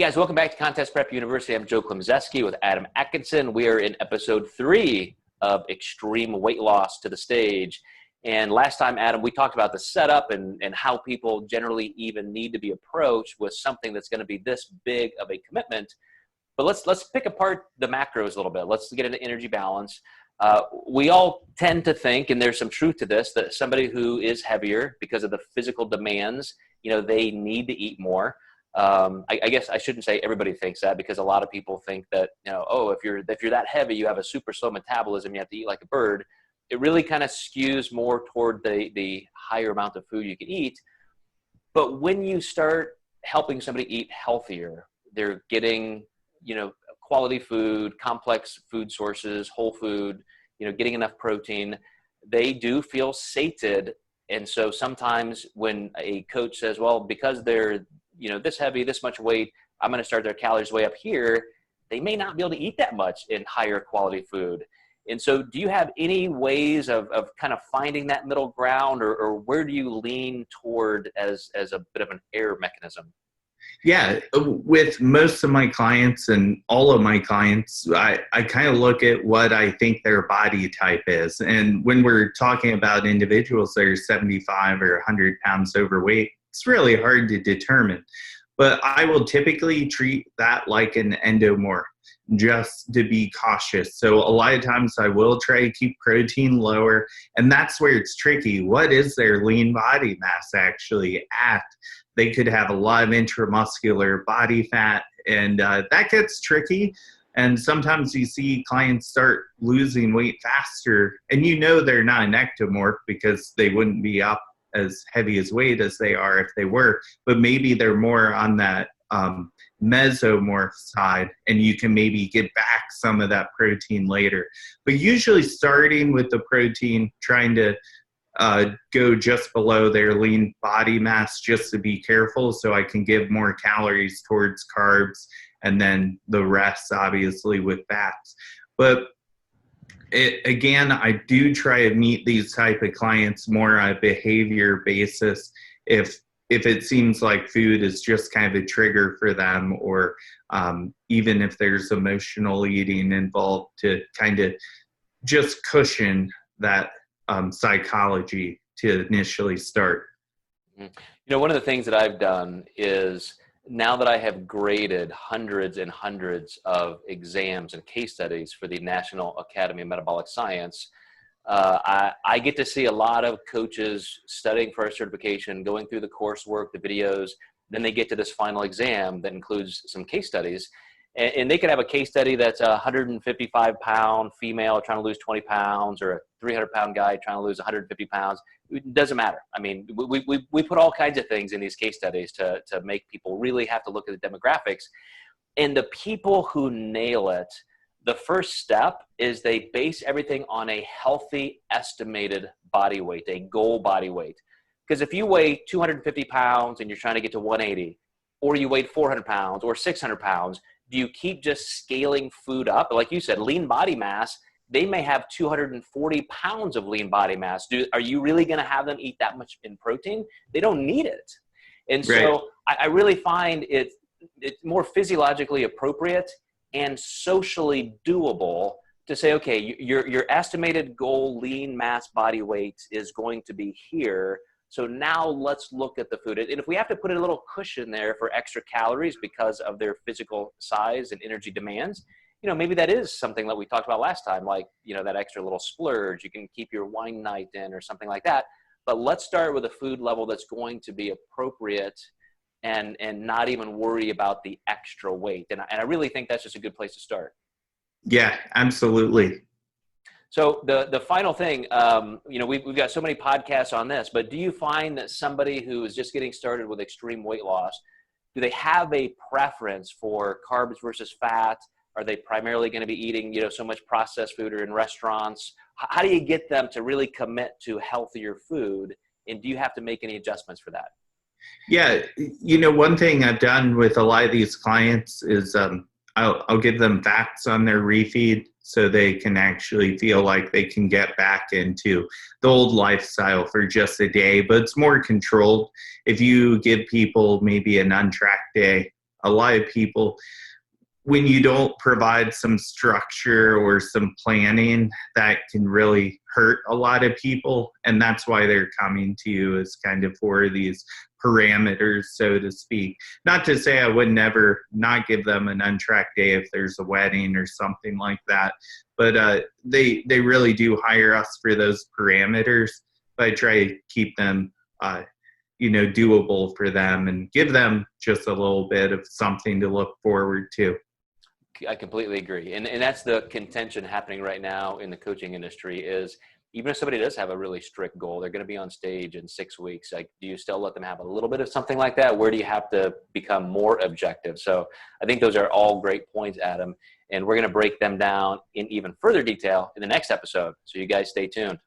Hey guys, welcome back to Contest Prep University. I'm Joe Klemczewski with Adam Atkinson. We are in episode 3 of Extreme Weight Loss to the Stage. And last time, Adam, we talked about the setup and how people generally even need to be approached with something that's going to be this big of a commitment. But let's pick apart the macros a little bit. Let's get into energy balance. We all tend to think, and there's some truth to this, that somebody who is heavier because of the physical demands, they need to eat more. I guess I shouldn't say everybody thinks that, because a lot of people think that, oh, if you're that heavy, you have a super slow metabolism, you have to eat like a bird. It really kind of skews more toward the higher amount of food you can eat. But when you start helping somebody eat healthier, they're getting, quality food, complex food sources, whole food, getting enough protein, they do feel sated. And so sometimes when a coach says, well, because they're this heavy, this much weight, I'm going to start their calories way up here, they may not be able to eat that much in higher quality food. And so do you have any ways of kind of finding that middle ground, or where do you lean toward as a bit of an error mechanism? Yeah, with most of my clients and all of my clients, I kind of look at what I think their body type is. And when we're talking about individuals that are 75 or 100 pounds overweight, it's really hard to determine. But I will typically treat that like an endomorph, just to be cautious. So a lot of times I will try to keep protein lower, and that's where it's tricky. What is their lean body mass actually at? They could have a lot of intramuscular body fat, and that gets tricky. And sometimes you see clients start losing weight faster, and they're not an ectomorph because they wouldn't be up as heavy as weight as they are if they were, but maybe they're more on that mesomorph side, and you can maybe get back some of that protein later. But usually starting with the protein, trying to go just below their lean body mass just to be careful, so I can give more calories towards carbs and then the rest obviously with fats. But again, I do try to meet these type of clients more on a behavior basis. If it seems like food is just kind of a trigger for them, or even if there's emotional eating involved, to kind of just cushion that psychology to initially start. One of the things that I've done is, now that I have graded hundreds and hundreds of exams and case studies for the National Academy of Metabolic Science, I get to see a lot of coaches studying for a certification, going through the coursework, the videos. Then they get to this final exam that includes some case studies. And they could have a case study that's a 155-pound female trying to lose 20 pounds, or a 300-pound guy trying to lose 150 pounds. It doesn't matter. I mean, we put all kinds of things in these case studies to make people really have to look at the demographics. And the people who nail it, the first step is they base everything on a healthy estimated body weight, a goal body weight. Because if you weigh 250 pounds and you're trying to get to 180, or you weigh 400 pounds or 600 pounds, do you keep just scaling food up? Like you said, lean body mass, they may have 240 pounds of lean body mass. Are you really going to have them eat that much in protein? They don't need it. And so I really find it's more physiologically appropriate and socially doable to say, okay, your estimated goal lean mass body weight is going to be here. So now let's look at the food. And if we have to put a little cushion there for extra calories because of their physical size and energy demands, maybe that is something that we talked about last time, like, that extra little splurge. You can keep your wine night in or something like that. But let's start with a food level that's going to be appropriate and not even worry about the extra weight. And I really think that's just a good place to start. Yeah, absolutely. So the final thing, we've got so many podcasts on this, but do you find that somebody who is just getting started with extreme weight loss, do they have a preference for carbs versus fat? Are they primarily going to be eating, so much processed food or in restaurants? How do you get them to really commit to healthier food? And do you have to make any adjustments for that? Yeah, one thing I've done with a lot of these clients is I'll give them fats on their refeed so they can actually feel like they can get back into the old lifestyle for just a day, but it's more controlled. If you give people maybe an untracked day, a lot of people, when you don't provide some structure or some planning, that can really hurt a lot of people. And that's why they're coming to you, is kind of for these parameters, so to speak. Not to say I would never not give them an untracked day if there's a wedding or something like that. But they really do hire us for those parameters. But I try to keep them doable for them and give them just a little bit of something to look forward to. I completely agree. And that's the contention happening right now in the coaching industry is, even if somebody does have a really strict goal, they're going to be on stage in 6 weeks. Like, do you still let them have a little bit of something like that? Where do you have to become more objective? So I think those are all great points, Adam. And we're going to break them down in even further detail in the next episode. So you guys stay tuned.